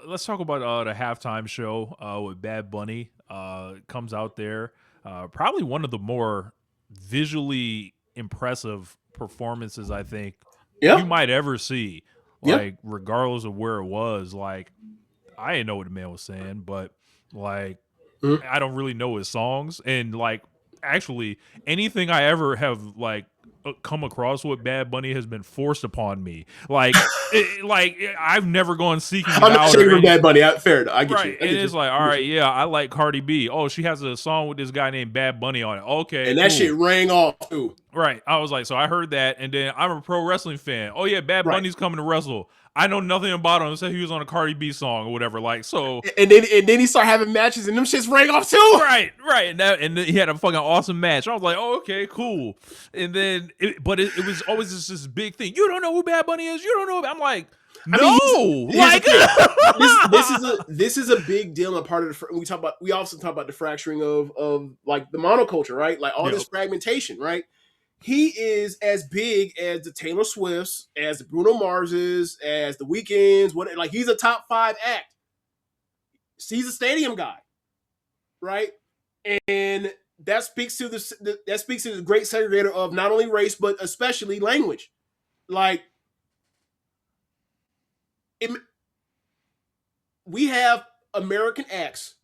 let's talk about the halftime show with Bad Bunny. Comes out there, probably one of the more visually impressive performances I think you Yeah, might ever see. yeah. Like, regardless of where it was, like I didn't know what the man was saying, but like Mhm. I don't really know his songs, and like actually anything I ever have like come across with Bad Bunny has been forced upon me. I've never gone seeking it I'm not out or shaking from any. Bad Bunny. Fair enough. I get Right, you. I and get it's you. like, I all get right, you. yeah, I like Cardi B. Oh, she has a song with this guy named Bad Bunny on it. Okay, And that shit cool. rang off too. Right. I was like, so I heard that, and then I'm a pro wrestling fan. Oh yeah, Bad Right. Bunny's coming to wrestle. I know nothing about him except he was on a Cardi B song or whatever. Like, so And then he started having matches and them shits rang off too. right, and then he had a fucking awesome match. I was like, oh okay, cool. And then, it was always this big thing. You don't know who Bad Bunny is. You don't know. I'm like, I no, mean, here's the like, thing. This is a big deal and part of the we also talk about the fracturing of like the monoculture, right? Like all this yep, fragmentation, right? He is as big as the Taylor Swifts, as the Bruno Marses, as the Weekends. What like he's a top five act. He's a stadium guy, right? And that speaks to the great segregator of not only race but especially language. Like it, we have American acts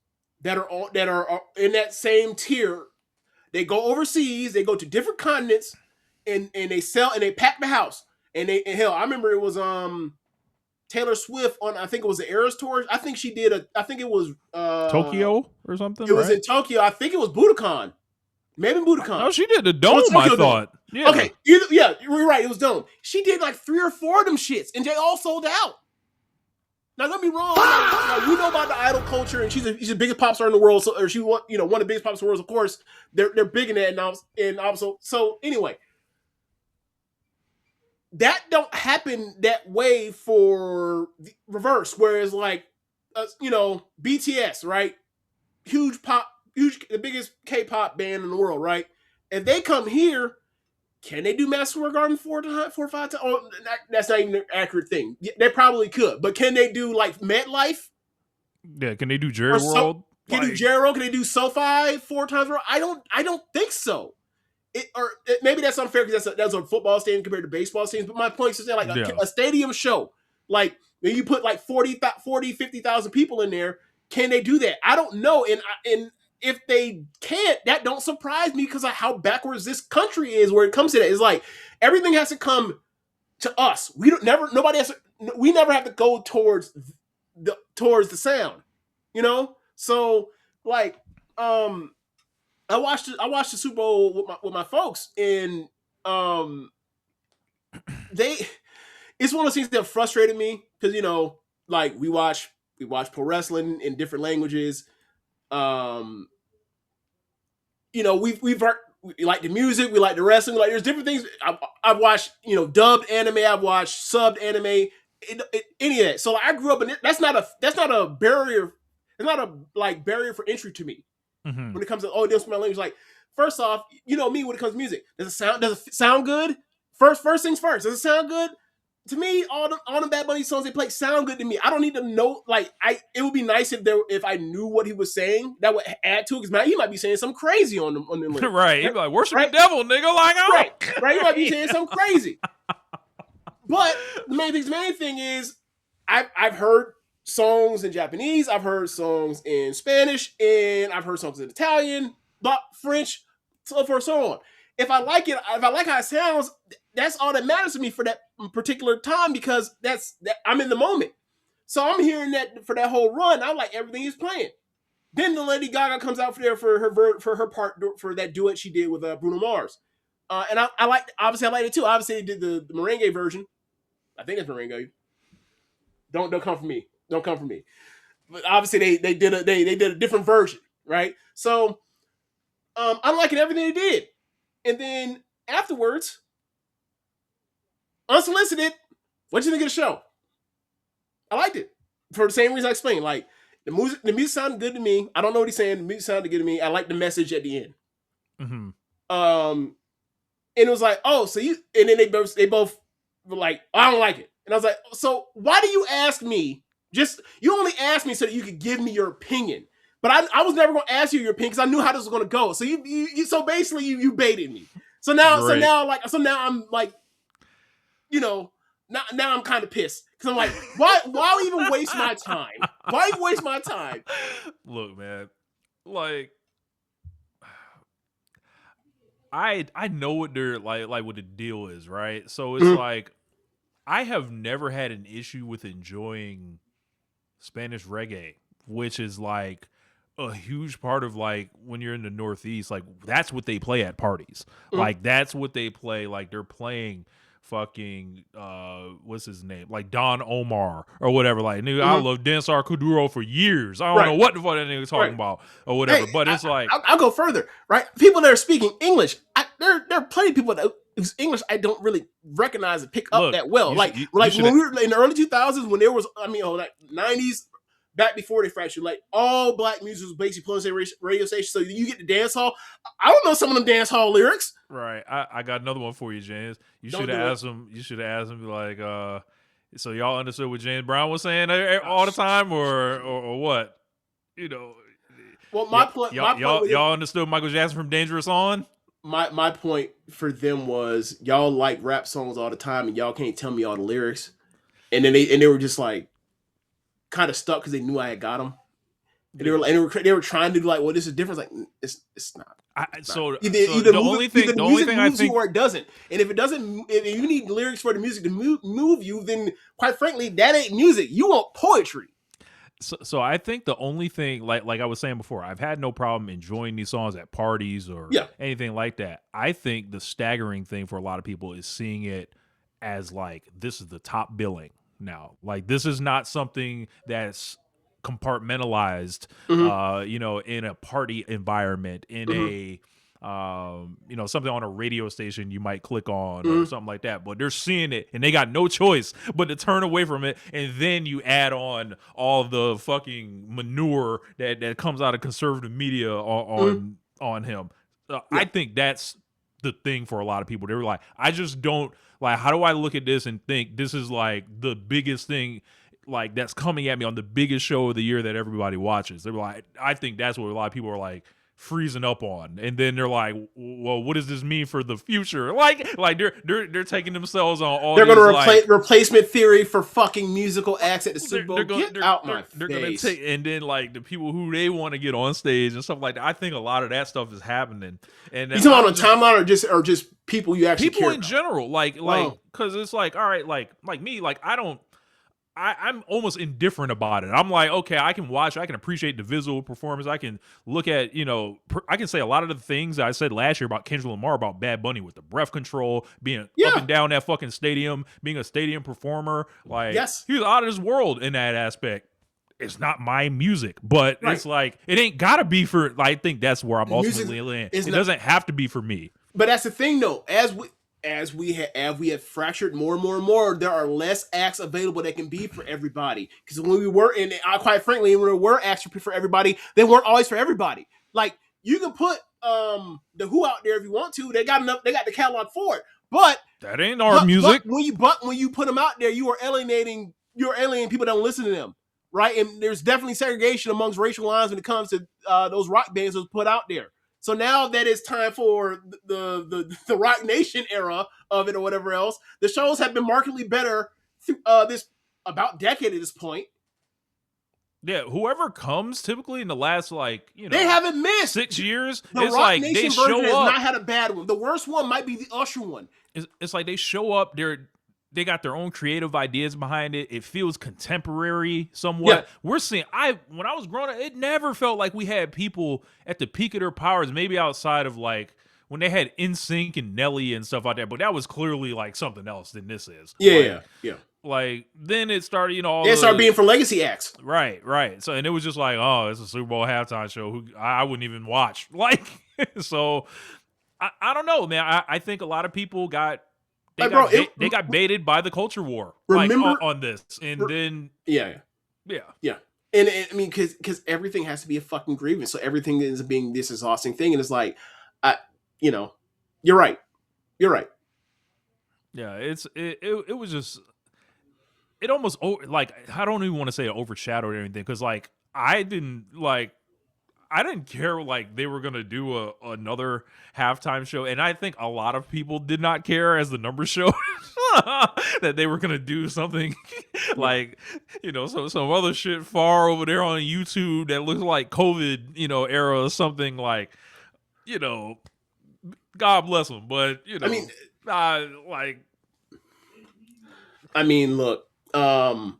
that are in that same tier. They go overseas, they go to different continents, and they sell and they pack the house. And hell, I remember it was Taylor Swift on I think it was the Eras tour. I think she did a I think Tokyo or something, it was right? in Tokyo. I think it was Budokan. Maybe No, Budokan. she did the It was dome. I Tokyo Dome. thought, yeah. Okay, yeah, you're right. It was Dome. She did like 3 or 4 of them shits, and they all sold out. Now, don't be wrong. Like, we know about the idol culture, and she's the biggest pop star in the world. So, or she, one of the biggest pop stars in the world. Of course, they're big in that, and also, so anyway, that don't happen that way for the reverse. Whereas, like, BTS, right? Huge pop, the biggest K-pop band in the world, right? If they come here, can they do Madison Square Garden 4 or 5 times? Oh, that's not even an accurate thing. They probably could, but can they do like MetLife Yeah, can they do Jerry or so? World? Can they do Like, Jero? Can they do SoFi 4 times? I don't think so. Maybe that's unfair because that's a football stadium compared to baseball stadiums. But my point is that like yeah. a stadium show, like when you put like 50,000 people in there, can they do that? I don't know. And if they can't, that don't surprise me because of how backwards this country is where it comes to that. It's like everything has to come to us. We never have to go towards the sound, you know? So like I watched the Super Bowl with my folks, and um they it's one of those things that frustrated me because like we watch pro wrestling in different languages. Um we like the music, we like the wrestling, like there's different things. I've watched dubbed anime, I've watched subbed anime, any of that. So like, I grew up in it. That's not a barrier. It's not a like barrier for entry to me Hmm. when it comes to this my language. Like first off, me when it comes to music, does it sound good? First things first, does it sound good? To me, all the Bad Bunny songs they play sound good to me. I don't need to know. Like, it would be nice if I knew what he was saying. That would add to it because he might be saying something crazy on the lyrics, Right. He'd be like, worship the right, devil, nigga. Like, oh. right, right. He might be saying something crazy. But the main thing is, I've heard songs in Japanese, I've heard songs in Spanish, and I've heard songs in Italian, but French, so forth, so on. If I like it, if I like how it sounds, that's all that matters to me for that particular time because I'm in the moment. So I'm hearing that for that whole run. I like everything he's playing. Then the Lady Gaga comes out for her part for that duet she did with Bruno Mars, and I liked obviously I liked it too. Obviously they did the merengue version. I think it's merengue. Don't come for me. Don't come for me. But obviously they did a different version, right? So I'm liking everything they did. And then afterwards, unsolicited, what you think of the show? I liked it for the same reason I explained. Like the music sounded good to me. I don't know what he's saying. The music sounded good to me. I like the message at the end. Hmm. Um, and it was like, oh, so you, and then they both were like, I don't like it. And I was like, so why do you ask me Just you only asked me so that you could give me your opinion. But I was never gonna ask you your opinion because I knew how this was gonna go. So so basically you baited me. Great. So now I'm like, you know, now I'm kind of pissed. Because I'm like, why even waste my time? Why even waste my time? Look, man, like I know what they're like what the deal is, right? So it's Mhm. like I have never had an issue with enjoying Spanish reggae, which is like a huge part of like when you're in the Northeast, like that's what they play at parties. Mhm. Like that's what they play. Like they're playing fucking what's his name? Like Don Omar or whatever. Like nigga, I Mhm. love Dancehall Kuduro for years. I don't know Right. what the fuck that nigga talking Right. about or Hey, whatever. But it's like I'll go further. Right. People that are speaking English, there are plenty of people that whose English I don't really recognize and pick up look, that well. you Like should when we were in the early 2000s, when there was, I mean, like 90s, back before they fractured, like all black music was basically playing on radio stations. So you get the dance hall. I don't know some of them dance hall lyrics. right. I got another one for you, James. You should Don't have do it. asked him. You should have asked him like, so y'all understood what James Brown was saying Oh, all the time, or what? You know, well, my point with y'all understood Michael Jackson from Dangerous on. my point for them was y'all like rap songs all the time, and y'all can't tell me all the lyrics. And then they were just like kind of stuck because they knew I had got them. And Yeah. they were trying to do like, well, this is different. Like it's not. It's not. So Either the the only music thing I moves you think or it doesn't. And if it doesn't, if you need lyrics for the music to move you, then quite frankly, that ain't music. You want poetry. so I think the only thing like I was saying before, I've had no problem enjoying these songs at parties or Yeah. anything like that. I think the staggering thing for a lot of people is seeing it as like this is the top billing now. Like this is not something that's compartmentalized Mm-hmm. in a party environment, in Mm-hmm. a something on a radio station you might click on or Mm-hmm. something like that, but they're seeing it and they got no choice but to turn away from it, and then you add on all the fucking manure that comes out of conservative media Mm-hmm. on him. I Yeah. think that's the thing for a lot of people. They were like, I just don't like, how do I look at this and think this is like the biggest thing like that's coming at me on the biggest show of the year that everybody watches? They were like, I think that's what a lot of people are like freezing up on, and then they're like, well, what does this mean for the future? Like they're taking themselves on all They're going to these like replacement theory for fucking musical acts at the Super Bowl. Get out my they're gonna face. take, and then like the people who they want to get on stage and stuff like that. I think a lot of that stuff is happening, and You talking I'm about just on timeline or just people you actually people care in about? general, like Oh, because it's like, all right, like me, like I don't. I'm almost indifferent about it. I'm like, okay, I can watch, I can appreciate the visual performance. I can look at, I can say a lot of the things that I said last year about Kendrick Lamar, about Bad Bunny with the breath control, being up yeah. and down that fucking stadium, being a stadium performer. Like, Yes. he was out of this world in that aspect. It's not my music, but Right. it's like, it ain't gotta be for, like, I think that's where I'm Music ultimately in. is It not. doesn't have to be for me. But that's the thing, though. As we have fractured more and more and more, there are less acts available that can be for everybody. Because when we were in, quite frankly, when there were acts for everybody, they weren't always for everybody. Like you can put the Who out there if you want to. They got enough. They got the catalog for it. But That ain't our music. when you put them out there, you are alienating. You're alienating people that don't listen to them. Right, and there's definitely segregation amongst racial lines when it comes to those rock bands that was put out there. So now that it's time for the Rock Nation era of it or whatever else, the shows have been markedly better through this about decade at this point. Yeah, whoever comes typically in the last like, They haven't missed. 6 years, The it's Rock like they Nation version has show not up. had a bad one. The worst one might be the Usher one. It's like they show up, they got their own creative ideas behind it. It feels contemporary Yeah, somewhat. We're seeing when I was growing up, it never felt like we had people at the peak of their powers, maybe outside of like when they had NSYNC and Nelly and stuff like that, but that was clearly like something else than this is. yeah. Like then it started, all They start the being for legacy acts. right. So and it was just like, oh, it's a Super Bowl halftime show. Who I wouldn't even watch. Like so I don't know, man. I think a lot of people got Like, bro, they got baited by the culture war, like remember, on this, and then yeah. yeah, Yeah. And I mean, because everything has to be a fucking grievance. So everything is being this exhausting thing. And it's like, I, you know, you're right. You're right. it was just it almost like I don't even want to say it overshadowed or anything because like I didn't care like they were gonna do another halftime show, and I think a lot of people did not care as the numbers showed that they were gonna do something Yeah. like some other shit far over there on YouTube that looks like COVID era or something like you know God bless them, but I mean, like I mean, look, I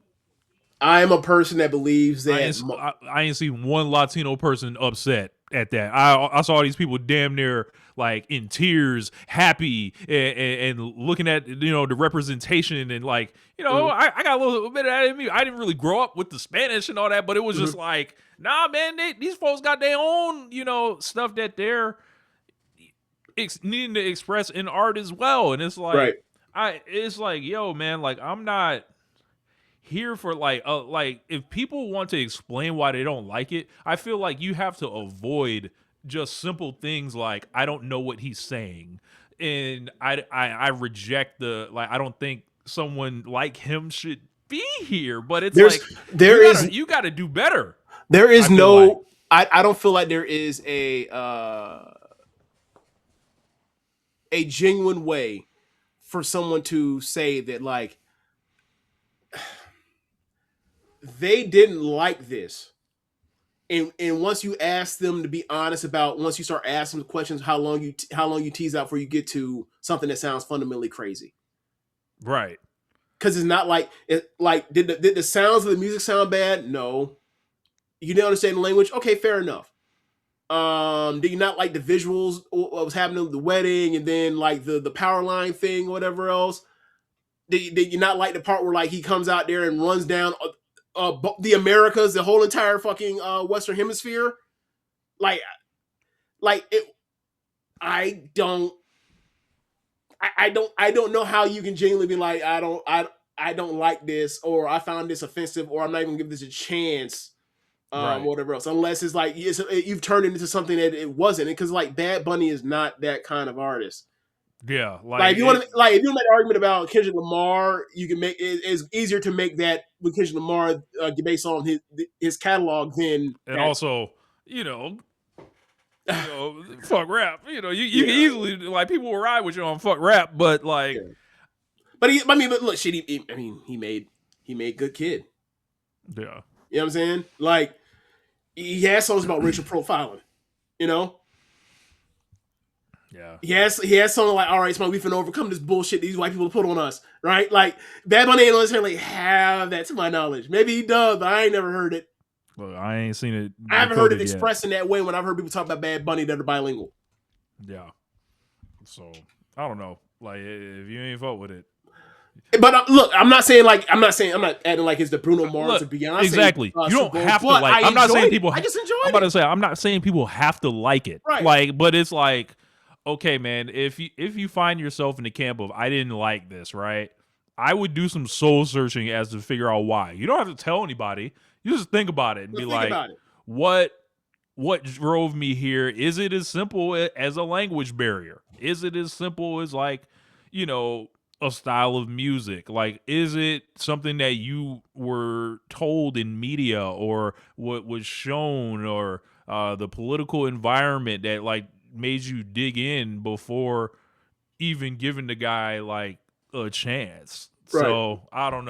am a person that believes that. I ain't seen one Latino person upset at that. I saw these people damn near like in tears, happy, and looking at the representation and like Mhm, I got a little bit of that in me. I didn't really grow up with the Spanish and all that, but it was just mhm, like nah, man. These folks got their own stuff that they're needing to express in art as well, and right. it's like yo man, like I'm not here for like if people want to explain why they don't like it, I feel like you have to avoid just simple things like I don't know what he's saying, and I reject the like I don't think someone like him should be here, but it's There's like there is you gotta do better. there I is feel like no. I don't feel like there is a genuine way for someone to say that like they didn't like this. And once you ask them to be honest about, once you start asking them questions, how long you tease out before you get to something that sounds fundamentally crazy. right, Because it's not like it like did the sounds of the music sound bad? No. You didn't understand the language? Okay, fair enough. Did you not like the visuals? What was happening with the wedding, and then like the power line thing, or whatever else? Did you not like the part where like he comes out there and runs down the Americas, the whole entire fucking Western Hemisphere? Like like it. I don't. I don't know how you can genuinely be like I don't like this, or I found this offensive, or I'm not even gonna give this a chance, right, whatever else. Unless it's like you've turned it into something that it wasn't, because like Bad Bunny is not that kind of artist. yeah, like Like if you want it, to, like if you make an argument about Kendrick Lamar, you can make it's easier to make that with Kendrick Lamar based on his catalog than and that. also you know fuck rap. You can Yeah, easily like people will ride with you on fuck rap, but like yeah. But look, shit. I mean, he made Good Kid. yeah, You know what I'm saying? Like he has songs about racial profiling. You know, yeah, he has something like, all right, so we finna overcome this bullshit these white people put on us, right? Like Bad Bunny ain't necessarily have that to my knowledge. Maybe he does, but I ain't never heard it. look, I ain't seen it I haven't heard it decoded yet. expressed in that way when I've heard people talk about Bad Bunny that are bilingual. Yeah, so I don't know. Like if you ain't fuck with it, But look, I'm not adding like it's the Bruno Mars or look Beyonce exactly. You don't support, have to but like. I I'm not saying enjoyed it. people. I just I'm enjoyed about it. to say I'm not saying people have to like it. Right. Like, but it's like, okay, man. If you find yourself in the camp of I didn't like this, right? I would do some soul searching as to figure out why. You don't have to tell anybody. You just think about it and be Just think like, about it. what what drove me here? Is it as simple as a language barrier? Is it as simple as like, you know, a style of music? Like, is it something that you were told in media or what was shown or the political environment that like made you dig in before even giving the guy like a chance? Right. So I don't know.